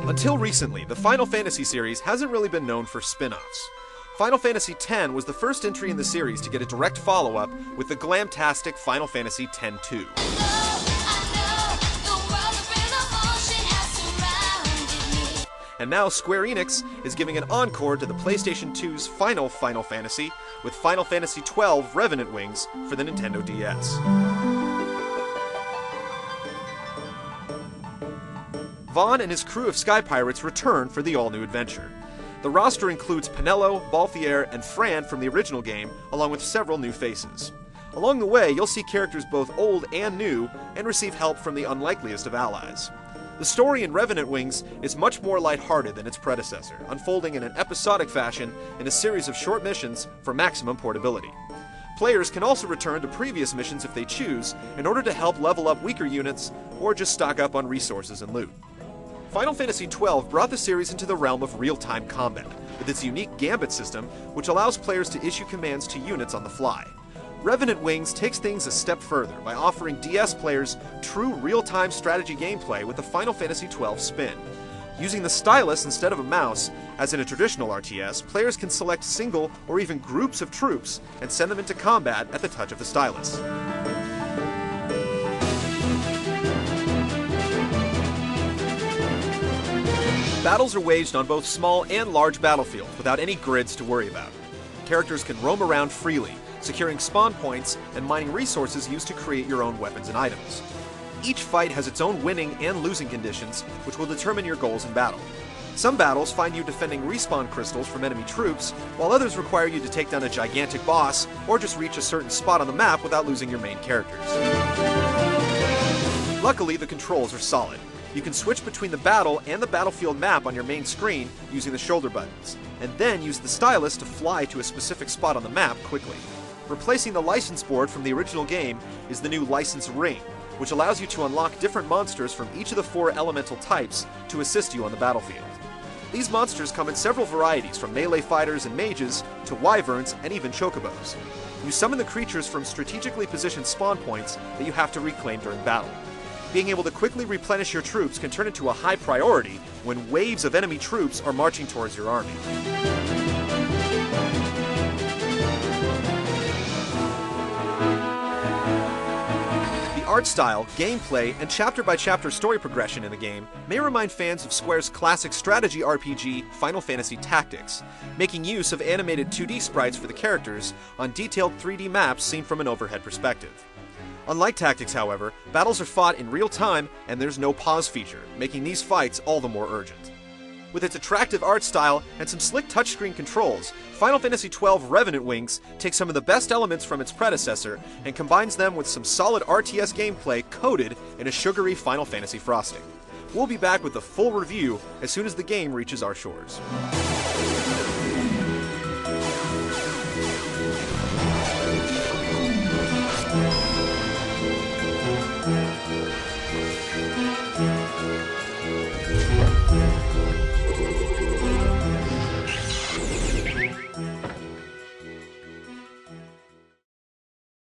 Until recently, the Final Fantasy series hasn't really been known for spin-offs. Final Fantasy X was the first entry in the series to get a direct follow-up with the glamtastic Final Fantasy X-2. And now Square Enix is giving an encore to the PlayStation 2's final Final Fantasy with Final Fantasy XII Revenant Wings for the Nintendo DS. Vaughn and his crew of Sky Pirates return for the all-new adventure. The roster includes Penelo, Balthier, and Fran from the original game, along with several new faces. Along the way, you'll see characters both old and new, and receive help from the unlikeliest of allies. The story in Revenant Wings is much more lighthearted than its predecessor, unfolding in an episodic fashion in a series of short missions for maximum portability. Players can also return to previous missions if they choose, in order to help level up weaker units, or just stock up on resources and loot. Final Fantasy XII brought the series into the realm of real-time combat, with its unique Gambit system, which allows players to issue commands to units on the fly. Revenant Wings takes things a step further by offering DS players true real-time strategy gameplay with a Final Fantasy XII spin. Using the stylus instead of a mouse, as in a traditional RTS, players can select single or even groups of troops and send them into combat at the touch of the stylus. Battles are waged on both small and large battlefields without any grids to worry about. Characters can roam around freely, securing spawn points and mining resources used to create your own weapons and items. Each fight has its own winning and losing conditions, which will determine your goals in battle. Some battles find you defending respawn crystals from enemy troops, while others require you to take down a gigantic boss or just reach a certain spot on the map without losing your main characters. Luckily, the controls are solid. You can switch between the battle and the battlefield map on your main screen using the shoulder buttons, and then use the stylus to fly to a specific spot on the map quickly. Replacing the license board from the original game is the new license ring, which allows you to unlock different monsters from each of the 4 elemental types to assist you on the battlefield. These monsters come in several varieties, from melee fighters and mages to wyverns and even chocobos. You summon the creatures from strategically positioned spawn points that you have to reclaim during battle. Being able to quickly replenish your troops can turn into a high priority when waves of enemy troops are marching towards your army. The art style, gameplay, and chapter-by-chapter story progression in the game may remind fans of Square's classic strategy RPG Final Fantasy Tactics, making use of animated 2D sprites for the characters on detailed 3D maps seen from an overhead perspective. Unlike Tactics, however, battles are fought in real time and there's no pause feature, making these fights all the more urgent. With its attractive art style and some slick touchscreen controls, Final Fantasy XII Revenant Wings takes some of the best elements from its predecessor and combines them with some solid RTS gameplay coated in a sugary Final Fantasy frosting. We'll be back with a full review as soon as the game reaches our shores.